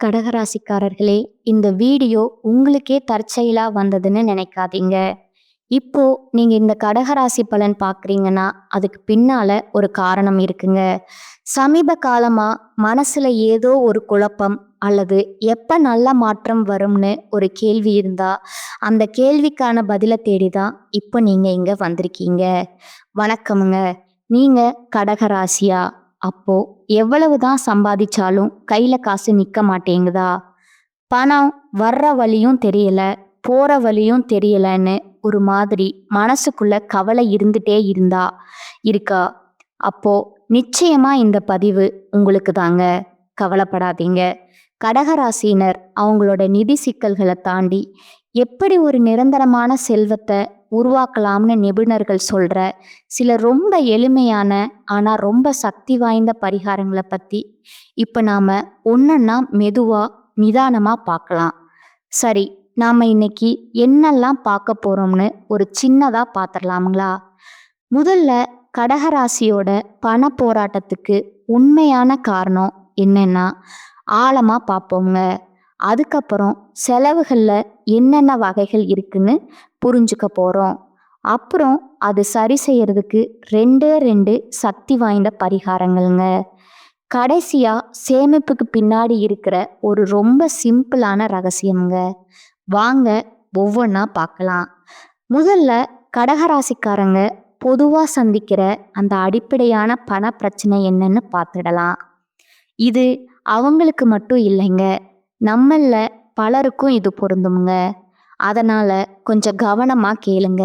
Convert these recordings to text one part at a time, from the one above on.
கடகராசிக்காரர்களே, இந்த வீடியோ உங்களுக்கே தற்செயலா வந்ததுன்னு நினைக்காதீங்க. இப்போ நீங்க இந்த கடகராசி பலன் பார்க்குறீங்கன்னா, அதுக்கு பின்னால ஒரு காரணம் இருக்குங்க. சமீப காலமா மனசுல ஏதோ ஒரு குழப்பம் அல்லது எப்ப நல்ல மாற்றம் வரும்னு ஒரு கேள்வி இருந்தா, அந்த கேள்விக்கான பதில தேடி தான் இப்போ நீங்க இங்க வந்திருக்கீங்க. வணக்கமுங்க. நீங்க கடகராசியா? அப்போ எவ்வளவுதான் சம்பாதிச்சாலும் கையில காசு நிக்க மாட்டேங்குதா? பணம் வர்ற வழியும் தெரியல, போற வழியும் தெரியலன்னு ஒரு மாதிரி மனசுக்குள்ள கவலை இருந்துட்டே இருக்கா? அப்போ நிச்சயமா இந்த பதிவு உங்களுக்கு தாங்க. கவலைப்படாதீங்க. கடகராசினர் அவங்களோட நிதி சிக்கல்களை தாண்டி எப்படி ஒரு நிரந்தரமான செல்வத்தை உருவாக்கலாம்னு நிபுணர்கள் சொல்ற சில ரொம்ப எளிமையான ஆனா ரொம்ப சக்தி வாய்ந்த பரிகாரங்களை பத்தி இப்ப நாம ஒன்னொன்னா மெதுவா நிதானமா பார்க்கலாம். சரி, நாம இன்னைக்கு என்னெல்லாம் பார்க்க போறோம்னு ஒரு சின்னதா பார்த்துடலாங்களா? முதல்ல கடகராசியோட பண போராட்டத்துக்கு உண்மையான காரணம் என்னன்னா ஆழமா பார்ப்போங்க. அதுக்கப்புறம் செலவுகள்ல என்னென்ன வகைகள் இருக்குன்னு புரிஞ்சுக்க போறோம். அப்புறம் அது சரி செய்யறதுக்கு ரெண்டே ரெண்டு சக்தி வாய்ந்த பரிகாரங்கள்ங்க. கடைசியா சேமிப்புக்கு பின்னாடி இருக்கிற ஒரு ரொம்ப சிம்பிளான ரகசியம்ங்க. வாங்க ஒவ்வொன்றா பார்க்கலாம். முதல்ல கடகராசிக்காரங்க பொதுவா சந்திக்கிற அந்த அடிப்படையான பண பிரச்சனை என்னன்னு பார்த்துடலாம். இது அவங்களுக்கு மட்டும் இல்லைங்க, நம்மள பலருக்கும் இது பொருந்துங்க. அதனால கொஞ்சம் கவனமா கேளுங்க.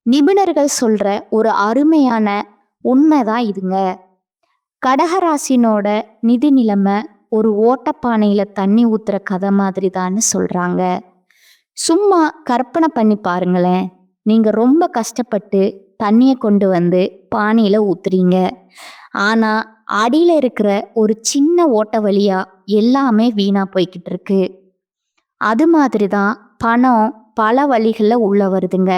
நிபுணர்கள் சொல்ற ஒரு அருமையான உண்மைதான் இதுங்க. கடகராசினோட நிதி நிலைமை ஒரு ஓட்டப்பானையில தண்ணி ஊத்துற கதை மாதிரி தான்னு சொல்றாங்க. சும்மா கற்பனை பண்ணி பாருங்களேன். நீங்க ரொம்ப கஷ்டப்பட்டு தண்ணியை கொண்டு வந்து பானையில ஊத்துறீங்க. ஆனா அடியில இருக்கிற ஒரு சின்ன ஓட்ட வழியா எல்லாமே வீணா போய்கிட்டு இருக்கு. அது மாதிரி தான் பணம் பல வழிகளில் உள்ள வருதுங்க.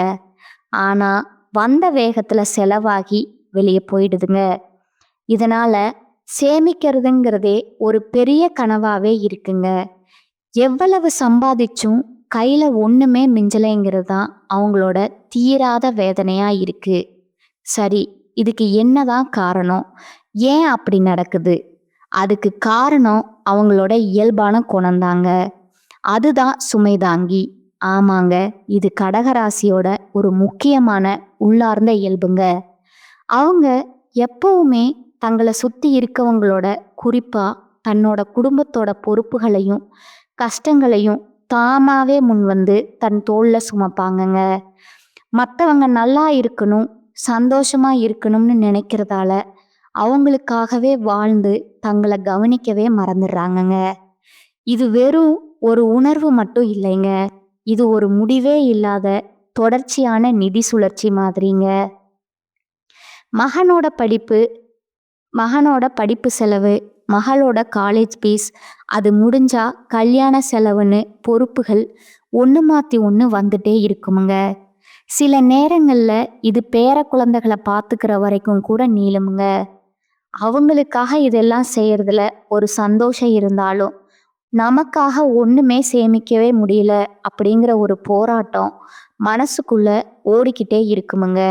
ஆனா வந்த வேகத்துல செலவாகி வெளியே போயிடுதுங்க. இதனால சேமிக்கிறதுங்கிறதே ஒரு பெரிய கனவாவே இருக்குங்க. எவ்வளவு சம்பாதிச்சும் கையில ஒண்ணுமே மிஞ்சலைங்கிறது தான் அவங்களோட தீராத வேதனையா இருக்கு. சரி, இதுக்கு என்னதான் காரணம்? ஏன் அப்படி நடக்குது? அதுக்கு காரணம் அவங்களோட இயல்பான குணம்தாங்க. அதுதான் சுமைதாங்கி. ஆமாங்க, இது கடகராசியோட ஒரு முக்கியமான உள்ளார்ந்த இயல்புங்க. அவங்க எப்பவுமே தங்களை சுத்தி இருக்கவங்களோட, குறிப்பா தன்னோட குடும்பத்தோட பொறுப்புகளையும் கஷ்டங்களையும் தாமாவே முன் வந்து தன் தோள்ல சுமப்பாங்கங்க. மற்றவங்க நல்லா இருக்கணும், சந்தோஷமா இருக்கணும்னு நினைக்கிறதால அவங்களுக்காகவே வாழ்ந்து தங்களை கவனிக்கவே மறந்துடுறாங்கங்க. இது வெறும் ஒரு உணர்வு மட்டும் இல்லைங்க, இது ஒரு முடிவே இல்லாத தொடர்ச்சியான நிதி சுழற்சி மாதிரிங்க. மகனோட படிப்பு மகனோட படிப்பு செலவு, மகளோட காலேஜ் ஃபீஸ், அது முடிஞ்சா கல்யாண செலவுன்னு பொறுப்புகள் ஒன்று மாற்றி ஒன்று வந்துட்டே இருக்குமுங்க. சில நேரங்களில் இது பேர குழந்தைகளை பார்த்துக்கிற வரைக்கும் கூட நீளுமுங்க. அவங்களுக்காக இதெல்லாம் செய்யறதுல ஒரு சந்தோஷம் இருந்தாலும் நமக்காக ஒண்ணுமே சேமிக்கவே முடியல அப்படிங்கிற ஒரு போராட்டம் மனசுக்குள்ள ஓடிக்கிட்டே இருக்குமுங்க.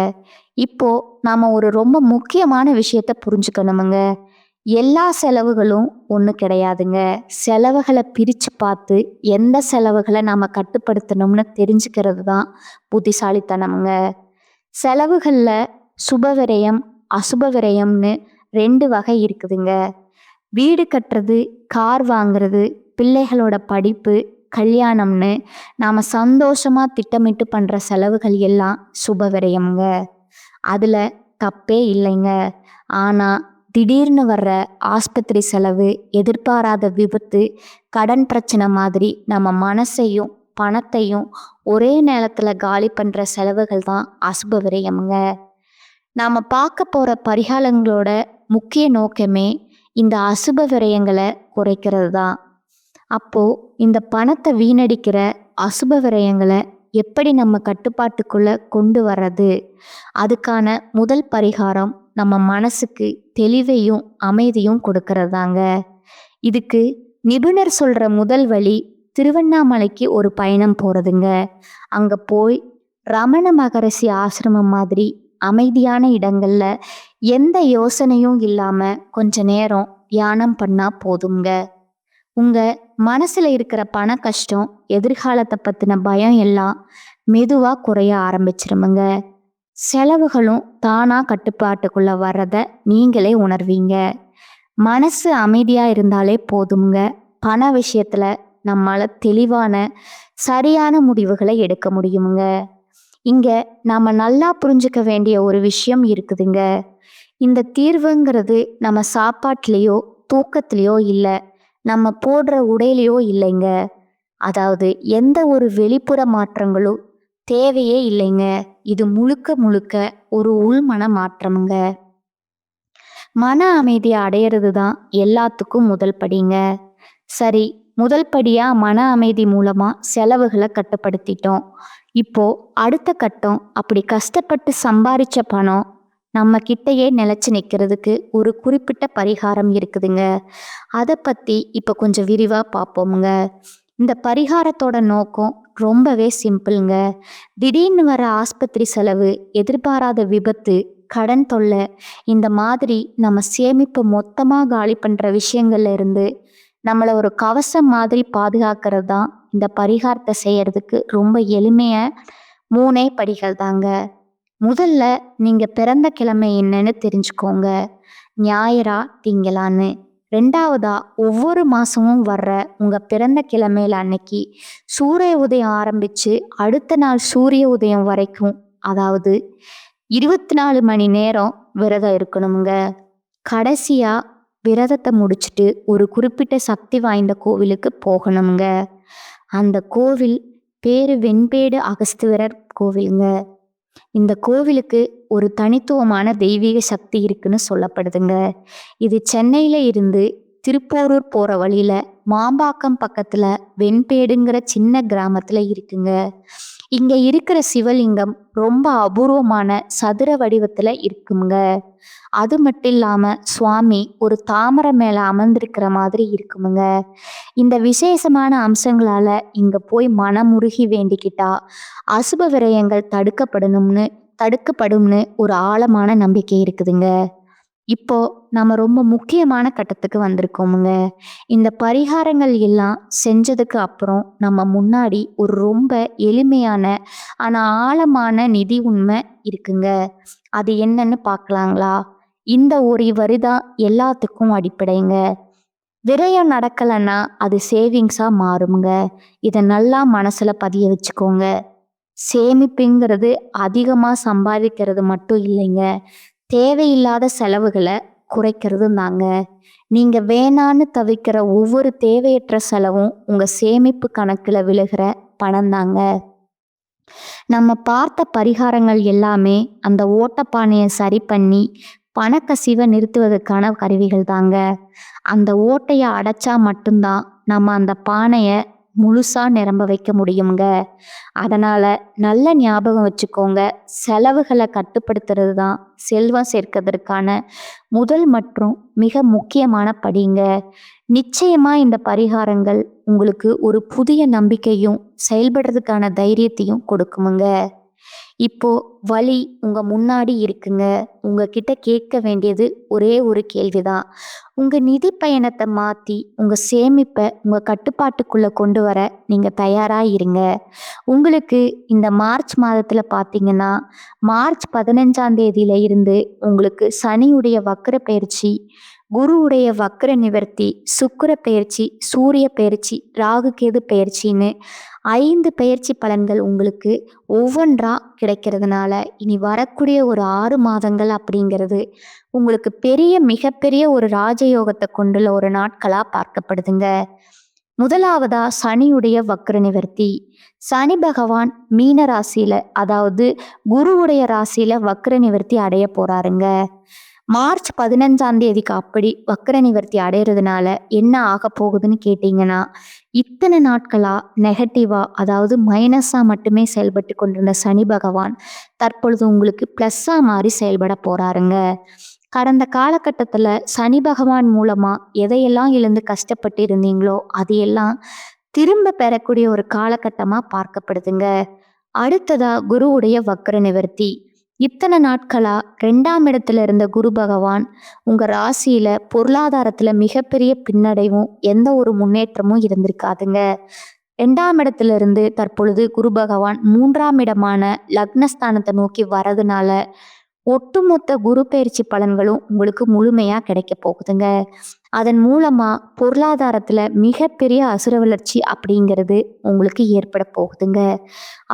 இப்போ நாம ஒரு ரொம்ப முக்கியமான விஷயத்த புரிஞ்சுக்கணுமுங்க. எல்லா செலவுகளும் ஒன்று கிடையாதுங்க. செலவுகளை பிரித்து பார்த்து எந்த செலவுகளை நாம கட்டுப்படுத்தணும்னு தெரிஞ்சுக்கிறது தான் புத்திசாலித்தனமுங்க. செலவுகளில் சுபவிரயம் அசுப விரயம்னு ரெண்டு வகை இருக்குதுங்க. வீடு கட்டுறது, கார் வாங்குறது, பிள்ளைகளோட படிப்பு, கல்யாணம்னு நாம சந்தோஷமா திட்டமிட்டு பண்ற செலவுகள் எல்லாம் சுப விரயம்ங்க. அதுல தப்பே இல்லைங்க. ஆனா திடீர்னு வர்ற ஆஸ்பத்திரி செலவு, எதிர்பாராத விபத்து, கடன் பிரச்சனை மாதிரி நம்ம மனசையும் பணத்தையும் ஒரே நேரத்துல காலி பண்ற செலவுகள் தான் அசுப விரயம்ங்க. நாம பார்க்க போற பரிகாரங்களோட முக்கிய நோக்கமே இந்த அசுப விரயங்களை குறைக்கிறது தான். அப்போ இந்த பணத்தை வீணடிக்கிற அசுப விரயங்களை எப்படி நம்ம கட்டுப்பாட்டுக்குள்ள கொண்டு வர்றது? அதுக்கான முதல் பரிகாரம் நம்ம மனசுக்கு தெளிவையும் அமைதியும் கொடுக்கறது தாங்க. இதுக்கு நிபுணர் சொல்ற முதல் வழி திருவண்ணாமலைக்கு ஒரு பயணம் போறதுங்க. அங்க போய் ரமண மகரிஷி ஆசிரமம் மாதிரி அமைதியான இடங்கள்ல எந்த யோசனையும் இல்லாம கொஞ்ச நேரம் தியானம் பண்ணா போதுங்க. உங்க மனசுல இருக்கிற பண கஷ்டம், எதிர்காலத்தை பத்தின பயம் எல்லாம் மெதுவா குறைய ஆரம்பிச்சிருமுங்க. செலவுகளும் தானா கட்டுப்பாட்டுக்குள்ள வர்றத நீங்களே உணர்வீங்க. மனசு அமைதியா இருந்தாலே போதுங்க. பண விஷயத்துல நம்மால தெளிவான சரியான முடிவுகளை எடுக்க முடியுமுங்க. இங்க நாம நல்லா புரிஞ்சுக்க வேண்டிய ஒரு விஷயம் இருக்குதுங்க. இந்த தீர்வுங்கிறது நம்ம சாப்பாட்டுலயோ தூக்கத்திலயோ இல்லை, நம்ம போடுற உடையிலையோ இல்லைங்க. அதாவது எந்த ஒரு வெளிப்புற மாற்றங்களும் தேவையே இல்லைங்க. இது முழுக்க முழுக்க ஒரு உள்மன மாற்றமுங்க. மன அமைதியை அடையிறது தான் எல்லாத்துக்கும் முதல் படிங்க. சரி, முதல் படியா மன அமைதி மூலமா செலவுகளை கட்டுப்படுத்திட்டோம். இப்போ அடுத்த கட்டம், அப்படி கஷ்டப்பட்டு சம்பாரிச்ச பணம் நம்ம கிட்டயே நிலைச்சு நிற்கிறதுக்கு ஒரு குறிப்பிட்ட பரிகாரம் இருக்குதுங்க. அதை பற்றி இப்போ கொஞ்சம் விரிவாக பார்ப்போமுங்க. இந்த பரிகாரத்தோட நோக்கம் ரொம்பவே சிம்பிளுங்க. திடீர்னு வர ஆஸ்பத்திரி செலவு, எதிர்பாராத விபத்து, கடன் தொல்லை, இந்த மாதிரி நம்ம சேமிப்பு மொத்தமாக காலி பண்ணுற விஷயங்கள்ல இருந்து நம்மளை ஒரு கவசம் மாதிரி பாதுகாக்கிறது தான் இந்த பரிகாரத்தை செய்யறதுக்கு ரொம்ப எளிமைய 3 படிகள் தாங்க. முதல்ல நீங்க பிறந்த கிழமை என்னன்னு தெரிஞ்சுக்கோங்க. ஞாயிறா திங்களான்னு. 2வதா ஒவ்வொரு மாசமும் வர்ற உங்க பிறந்த கிழமையில அன்னைக்கு சூரிய உதயம் ஆரம்பிச்சு அடுத்த நாள் சூரிய உதயம் வரைக்கும், அதாவது 24 மணி நேரம் விரதம் இருக்கணுங்க. கடைசியா விரதத்தை முடிச்சுட்டு ஒரு குறிப்பிட்ட சக்தி வாய்ந்த கோவிலுக்கு போகணுங்க. அந்த கோவில் பேரு வெண்பேடு அகஸ்துவரர் கோவிலுங்க. இந்த கோவிலுக்கு ஒரு தனித்துவமான தெய்வீக சக்தி இருக்குன்னு சொல்லப்படுதுங்க. இது சென்னையில இருந்து திருப்போரூர் போற வழியில மாம்பாக்கம் பக்கத்துல வெண்பேடுங்கிற சின்ன கிராமத்துல இருக்குங்க. இங்க இருக்கிற சிவலிங்கம் ரொம்ப அபூர்வமான சதுர வடிவத்துல இருக்குங்க. அது மட்டும் இல்லாம சுவாமி ஒரு தாமரை மேல அமர்ந்திருக்கிற மாதிரி இருக்குமுங்க. இந்த விசேஷமான அம்சங்களால இங்க போய் மனமுருகி வேண்டிக்கிட்டா அசுப விரயங்கள் தடுக்கப்படும்னு ஒரு ஆழமான நம்பிக்கை இருக்குதுங்க. இப்போ நம்ம ரொம்ப முக்கியமான கட்டத்துக்கு வந்திருக்கோமுங்க. இந்த பரிகாரங்கள் எல்லாம் செஞ்சதுக்கு அப்புறம் நம்ம முன்னாடி ஒரு ரொம்ப எளிமையான ஆனா ஆழமான நிதி உண்மை இருக்குங்க. அது என்னன்னு பார்க்கலாங்களா? இந்த ஒரு வரிதான் எல்லாத்துக்கும் அடிப்படைங்க. விரயம் நடக்கலைன்னா அது சேவிங்ஸா மாறுங்க. இதை நல்லா மனசுல பதிய வச்சுக்கோங்க. சேமிப்புங்கிறது அதிகமாக சம்பாதிக்கிறது மட்டும் இல்லைங்க, தேவையில்லாத செலவுகளை குறைக்கிறது தாங்க. நீங்கள் வேணான்னு தவிக்கிற ஒவ்வொரு தேவையற்ற செலவும் உங்கள் சேமிப்பு கணக்கில் விழுகிற பணம் தாங்க. நம்ம பார்த்த பரிகாரங்கள் எல்லாமே அந்த ஓட்டப்பானையை சரி பண்ணி பணக்கசிவை நிறுத்துவதற்கான கருவிகள் தாங்க. அந்த ஓட்டையை அடைச்சா மட்டும்தான் நம்ம அந்த பானையை முழுசா நிரம்ப வைக்க முடியுங்க. அதனால நல்ல ஞாபகம் வச்சுக்கோங்க, செலவுகளை கட்டுப்படுத்துறது தான் செல்வம் சேர்க்கிறதுக்கான முதல் மற்றும் மிக முக்கியமான படிங்க. நிச்சயமா இந்த பரிகாரங்கள் உங்களுக்கு ஒரு புதிய நம்பிக்கையும் செயல்படுறதுக்கான தைரியத்தையும் கொடுக்குமுங்க. இப்போ வழி உங்க முன்னாடி இருக்குங்க. உங்ககிட்ட கேட்க வேண்டியது ஒரே ஒரு கேள்விதான். உங்க நிதி பயணத்தை மாத்தி உங்க சேமிப்பை உங்க கட்டுப்பாட்டுக்குள்ள கொண்டு வர நீங்க தயாரா இருங்க. உங்களுக்கு இந்த மார்ச் மாதத்துல பாத்தீங்கன்னா, மார்ச் 15ஆம் தேதியில இருந்து உங்களுக்கு சனியுடைய வக்ர பயிற்சி, குருவுடைய வக்ர நிவர்த்தி, சுக்கிர பயிற்சி, சூரிய பயிற்சி, ராகு கேது பயிற்சின்னு 5 பயிற்சி பலன்கள் உங்களுக்கு ஒவ்வொன்றா கிடைக்கிறதுனால இனி வரக்கூடிய ஒரு 6 மாதங்கள் அப்படிங்கிறது உங்களுக்கு மிகப்பெரிய ஒரு ராஜயோகத்தை கொண்டுள்ள ஒரு நாட்களா பார்க்கப்படுதுங்க. முதலாவதா சனியுடைய வக்ர நிவர்த்தி. சனி பகவான் மீன ராசியில, அதாவது குருவுடைய ராசியில வக்ர நிவர்த்தி அடைய போறாருங்க. மார்ச் 15ஆம் தேதிக்கு அப்படி வக்ர நிவர்த்தி அடைகிறதுனால என்ன ஆக போகுதுன்னு கேட்டிங்கன்னா, இத்தனை நாட்களா நெகட்டிவா, அதாவது மைனஸா மட்டுமே செயல்பட்டு கொண்டிருந்த சனி பகவான் தற்பொழுது உங்களுக்கு ப்ளஸ்ஸா மாறி செயல்பட போறாருங்க. கடந்த காலகட்டத்துல சனி பகவான் மூலமா எதையெல்லாம் இழந்து கஷ்டப்பட்டு இருந்தீங்களோ அதையெல்லாம் திரும்ப பெறக்கூடிய ஒரு காலகட்டமா பார்க்கப்படுதுங்க. அடுத்ததா குருவுடைய வக்ர நிவர்த்தி. இத்தனை நாட்களா 2ஆம் இடத்துல இருந்த குரு பகவான் உங்க ராசியில பொருளாதாரத்துல மிகப்பெரிய பின்னடைவும் எந்த ஒரு முன்னேற்றமும் இருந்திருக்காதுங்க. 2ஆம் இடத்துல இருந்து தற்பொழுது குரு பகவான் 3ஆம் இடமான லக்னஸ்தானத்தை நோக்கி வரதுனால ஒட்டுமொத்த குரு பயிற்சி பலன்களும் உங்களுக்கு முழுமையா கிடைக்க போகுதுங்க. அதன் மூலமா பொருளாதாரத்துல மிகப்பெரிய அசுர வளர்ச்சி அப்படிங்கிறது உங்களுக்கு ஏற்பட போகுதுங்க.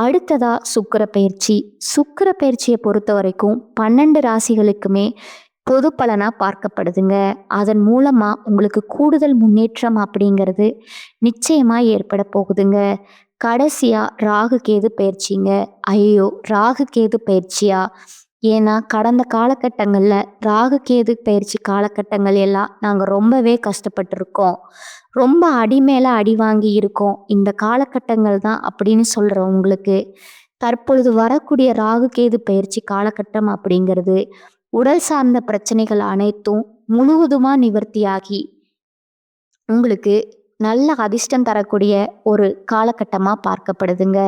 அடுத்ததா சுக்கிர பயிற்சி. சுக்கிர பயிற்சியை பொறுத்த வரைக்கும் 12 ராசிகளுக்குமே பொது பலனா பார்க்கப்படுதுங்க. அதன் மூலமா உங்களுக்கு கூடுதல் முன்னேற்றம் அப்படிங்கிறது நிச்சயமா ஏற்பட போகுதுங்க. கடைசியா ராகு கேது பயிற்சிங்க. ஐயோ, ராகு கேது பயிற்சியா? ஏன்னா கடந்த காலகட்டங்கள்ல ராகு கேது பயிற்சி காலகட்டங்கள் எல்லாம் நாங்க ரொம்பவே கஷ்டப்பட்டிருக்கோம். ரொம்ப அடி மேல அடி வாங்கி இருக்கோம். இந்த காலகட்டங்கள் தான் அப்படின்னு சொல்றவங்களுக்கு தற்பொழுது வரக்கூடிய ராகு கேது பயிற்சி காலகட்டம் அப்படிங்கிறது உடல் சார்ந்த பிரச்சனைகள் அனைத்தும் முழுவதுமா நிவர்த்தியாகி உங்களுக்கு நல்ல அதிர்ஷ்டம் தரக்கூடிய ஒரு காலகட்டமா பார்க்கப்படுதுங்க.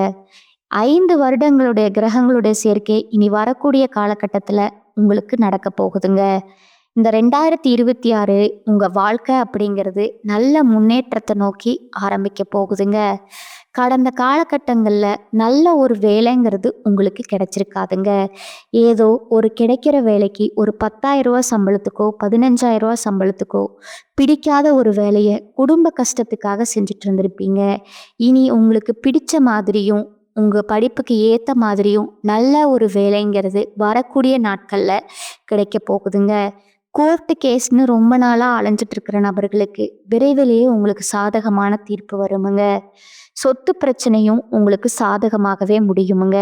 5 வருடங்களுடைய கிரகங்களுடைய சேர்க்கை இனி வரக்கூடிய காலகட்டத்துல உங்களுக்கு நடக்க போகுதுங்க. இந்த 2026 உங்க வாழ்க்கை அப்படிங்கிறது நல்ல முன்னேற்றத்தை நோக்கி ஆரம்பிக்க போகுதுங்க. கடந்த காலகட்டங்கள்ல நல்ல ஒரு வேலைங்கிறது உங்களுக்கு கிடைச்சிருக்காதுங்க. ஏதோ ஒரு கிடைக்கிற வேலைக்கு ஒரு 10,000 ரூபாய் சம்பளத்துக்கோ 15,000 ரூபாய் சம்பளத்துக்கோ பிடிக்காத ஒரு வேலையை குடும்ப கஷ்டத்துக்காக செஞ்சுட்டு இருந்திருப்பீங்க. இனி உங்களுக்கு பிடிச்ச மாதிரியும் உங்க படிப்புக்கு ஏத்த மாதிரியும் நல்ல ஒரு வேலைங்கிறது வரக்கூடிய நாட்கள்ல கிடைக்க போகுதுங்க. கோர்ட்டு கேஸ்னு ரொம்ப நாளா அலைஞ்சிட்டு இருக்கிற நபர்களுக்கு விரைவிலேயே உங்களுக்கு சாதகமான தீர்ப்பு வருமுங்க. சொத்து பிரச்சனையும் உங்களுக்கு சாதகமாகவே முடியுமுங்க.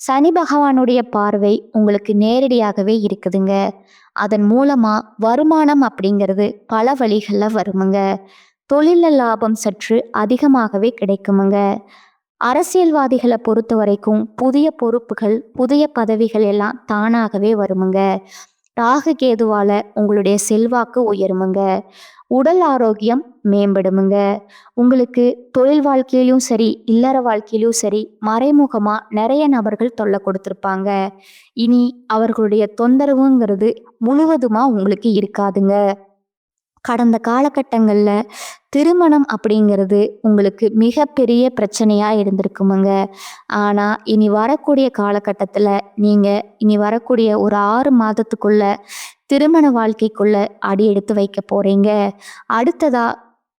சனி பகவானுடைய பார்வை உங்களுக்கு நேரடியாகவே இருக்குதுங்க. அதன் மூலமா வருமானம் அப்படிங்கிறது பல வழிகள்ல வருமுங்க. தொழில லாபம் சற்று அதிகமாகவே கிடைக்குமுங்க. அரசியல்வாதிகளை பொறுத்த வரைக்கும் புதிய பொறுப்புகள் புதிய பதவிகள் எல்லாம் தானாகவே வருமுங்க. ராகு கேதுவால உங்களுடைய செல்வாக்கு உயருமுங்க. உடல் ஆரோக்கியம் மேம்படுமுங்க. உங்களுக்கு தொழில் வாழ்க்கையிலும் சரி இல்லற வாழ்க்கையிலும் சரி மறைமுகமா நிறைய நபர்கள் தொல்லை கொடுத்துருப்பாங்க. இனி அவர்களுடைய தொந்தரவுங்கிறது முழுவதுமா உங்களுக்கு இருக்காதுங்க. கடந்த காலகட்டங்கள்ல திருமணம் அப்படிங்கிறது உங்களுக்கு மிகப்பெரிய பிரச்சனையா இருந்திருக்குமுங்க. ஆனா இனி வரக்கூடிய காலகட்டத்துல நீங்க இனி வரக்கூடிய ஒரு 6 மாதத்துக்குள்ள திருமண வாழ்க்கைக்குள்ள அடி எடுத்து வைக்க போறீங்க. அடுத்ததா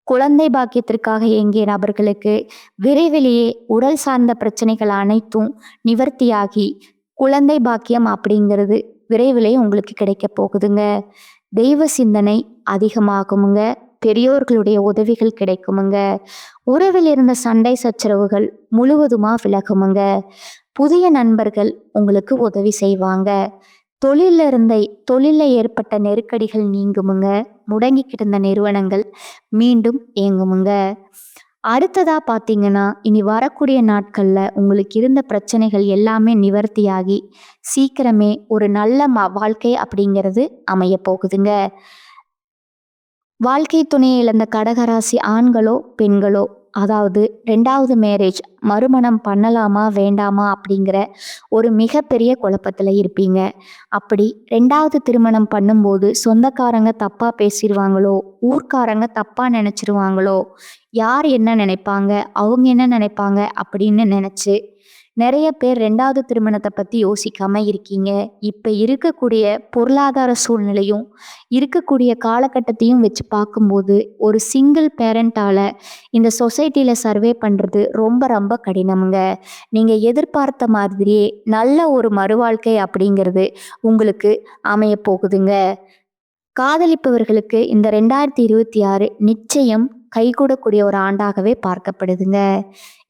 குழந்தை பாக்கியத்திற்காக இயங்கிய நபர்களுக்கு விரைவிலேயே உடல் சார்ந்த பிரச்சனைகள் அனைத்தும் நிவர்த்தியாகி குழந்தை பாக்கியம் அப்படிங்கிறது விரைவிலேயே உங்களுக்கு கிடைக்க போகுதுங்க. தெய்வ சிந்தனை அதிகமாகுமுங்க. பெரியோர்களுடைய உதவிகள் கிடைக்குமுங்க. உறவில் இருந்த சண்டை சச்சரவுகள் முழுவதுமா விலகுமுங்க. புதிய நண்பர்கள் உங்களுக்கு உதவி செய்வாங்க. தொழில்ல ஏற்பட்ட நெருக்கடிகள் நீங்குமுங்க. முடங்கிக்கிட்டு இருந்த நிறுவனங்கள் மீண்டும் இயங்குமுங்க. அடுத்ததா பார்த்தீங்கன்னா இனி வரக்கூடிய நாட்கள்ல உங்களுக்கு இருந்த பிரச்சனைகள் எல்லாமே நிவர்த்தியாகி சீக்கிரமே ஒரு நல்ல வாழ்க்கை அப்படிங்கிறது அமைய போகுதுங்க. வாழ்க்கை துணையை இழந்த கடகராசி ஆண்களோ பெண்களோ, அதாவது 2வது மேரேஜ் மறுமணம் பண்ணலாமா வேண்டாமா அப்படிங்கிற ஒரு மிகப்பெரிய குழப்பத்தில் இருப்பீங்க. அப்படி 2வது திருமணம் பண்ணும்போது சொந்தக்காரங்க தப்பாக பேசிடுவாங்களோ, ஊர்க்காரங்க தப்பாக நினச்சிருவாங்களோ, யார் என்ன நினைப்பாங்க, அவங்க என்ன நினைப்பாங்க அப்படின்னு நினச்சி நிறைய பேர் 2வது திருமணத்தை பற்றி யோசிக்காமல் இருக்கீங்க. இப்போ இருக்கக்கூடிய பொருளாதார சூழ்நிலையும் இருக்கக்கூடிய காலகட்டத்தையும் வச்சு பார்க்கும்போது ஒரு சிங்கிள் பேரண்டால் இந்த சொசைட்டியில் சர்வே பண்ணுறது ரொம்ப ரொம்ப கடினமுங்க. நீங்கள் எதிர்பார்த்த மாதிரியே நல்ல ஒரு மறுவாழ்க்கை அப்படிங்கிறது உங்களுக்கு அமைய போகுதுங்க. காதலிப்பவர்களுக்கு இந்த 2026 நிச்சயம் கைகூடக்கூடிய ஒரு ஆண்டாகவே பார்க்கப்படுதுங்க.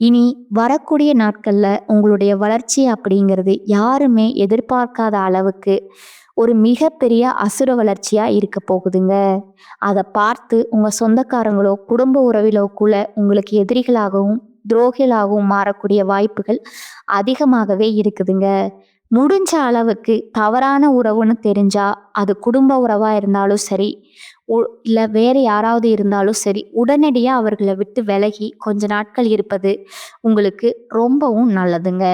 இனி வரக்கூடிய நாட்கள்ல உங்களுடைய வளர்ச்சி அப்படிங்கிறது யாருமே எதிர்பார்க்காத அளவுக்கு ஒரு மிகப்பெரிய அசுர வளர்ச்சியா இருக்க போகுதுங்க. அதை பார்த்து உங்க சொந்தக்காரங்களோ குடும்ப உறவிலோ கூட உங்களுக்கு எதிரிகளாகவும் துரோகிகளாகவும் மாறக்கூடிய வாய்ப்புகள் அதிகமாகவே இருக்குதுங்க. முடிஞ்ச அளவுக்கு தவறான உறவுன்னு தெரிஞ்சா அது குடும்ப உறவாக இருந்தாலும் சரி, இல்லை வேறு யாராவது இருந்தாலும் சரி, உடனடியாக அவர்களை விட்டு விலகி கொஞ்ச நாட்கள் இருப்பது உங்களுக்கு ரொம்பவும் நல்லதுங்க.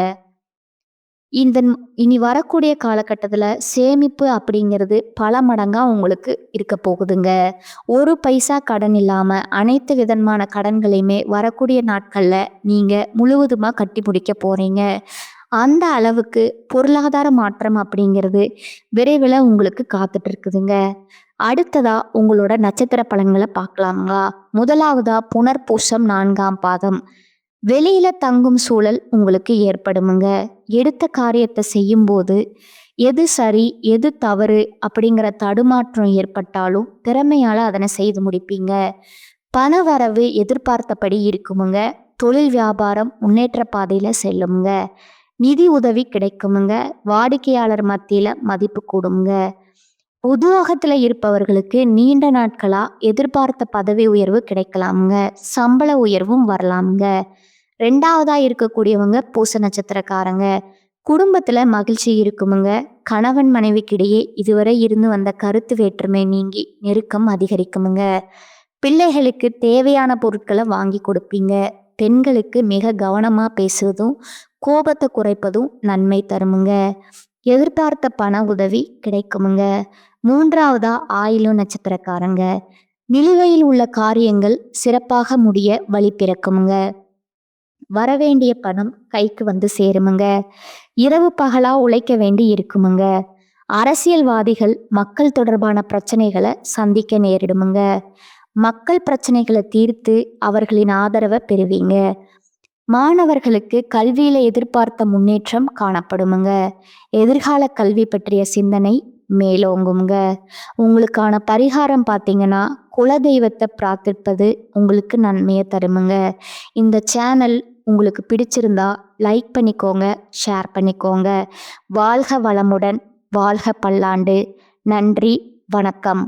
இந்த இனி வரக்கூடிய காலகட்டத்தில் சேமிப்பு அப்படிங்கிறது பல மடங்காக உங்களுக்கு இருக்க போகுதுங்க. ஒரு பைசா கடன் இல்லாமல் அனைத்து விதமான கடன்களையுமே வரக்கூடிய நாட்களில் நீங்கள் முழுவதுமாக கட்டி முடிக்க போகிறீங்க. அந்த அளவுக்கு பொருளாதார மாற்றம் அப்படிங்கிறது விரைவில் உங்களுக்கு காத்துட்டு இருக்குதுங்க. அடுத்ததா உங்களோட நட்சத்திர பலன்களை பார்க்கலாங்களா? முதலாவதா புனர்பூசம் 4ஆம் பாதம். வெளியில தங்கும் சூழல் உங்களுக்கு ஏற்படுமுங்க. எடுத்த காரியத்தை செய்யும்போது எது சரி எது தவறு அப்படிங்கிற தடுமாற்றம் ஏற்பட்டாலும் திறமையால அதனை செய்து முடிப்பீங்க. பண வரவு எதிர்பார்த்தபடி இருக்குமுங்க. தொழில் வியாபாரம் முன்னேற்ற பாதையில செல்லுங்க. நிதி உதவி கிடைக்குமுங்க. வாடிக்கையாளர் மத்தியில மதிப்பு கூடுங்க. உத்தியோகத்துல இருப்பவர்களுக்கு நீண்ட நாட்களா எதிர்பார்த்த பதவி உயர்வு கிடைக்கலாமுங்க. சம்பள உயர்வும் வரலாமுங்க. 2வதா இருக்கக்கூடியவங்க பூச நட்சத்திரக்காரங்க. குடும்பத்துல மகிழ்ச்சி இருக்குமுங்க. கணவன் மனைவிக்கிடையே இதுவரை இருந்து வந்த கருத்து வேற்றுமை நீங்கி நெருக்கம் அதிகரிக்குமுங்க. பிள்ளைகளுக்கு தேவையான பொருட்களை வாங்கி கொடுப்பீங்க. பெண்களுக்கு மிக கவனமா பேசுவதும் கோபத்தை குறைப்பதும் நன்மை தருமுங்க. எதிர்பார்த்த பண உதவி கிடைக்குமுங்க. 3வதா ஆயிலும் நட்சத்திரக்காரங்க. நிலுவையில் உள்ள காரியங்கள் சிறப்பாக முடிய வழி பிறக்குமுங்க. வரவேண்டிய பணம் கைக்கு வந்து சேருமுங்க. இரவு பகலா உழைக்க வேண்டி இருக்குமுங்க. அரசியல்வாதிகள் மக்கள் தொடர்பான பிரச்சனைகளை சந்திக்க நேரிடுமுங்க. மக்கள் பிரச்சனைகளை தீர்த்து அவர்களின் ஆதரவை பெறுவீங்க. மாணவர்களுக்கு கல்வியில எதிர்பார்த்த முன்னேற்றம் காணப்படுமுங்க. எதிர்கால கல்வி பற்றிய சிந்தனை மேலோங்குங்க. உங்களுக்கான பரிகாரம் பார்த்தீங்கன்னா குலதெய்வத்தை பிரார்த்திப்பது உங்களுக்கு நன்மையை தருமுங்க. இந்த சேனல் உங்களுக்கு பிடிச்சிருந்தா லைக் பண்ணிக்கோங்க, ஷேர் பண்ணிக்கோங்க. வாழ்க வளமுடன், வாழ்க பல்லாண்டு. நன்றி, வணக்கம்.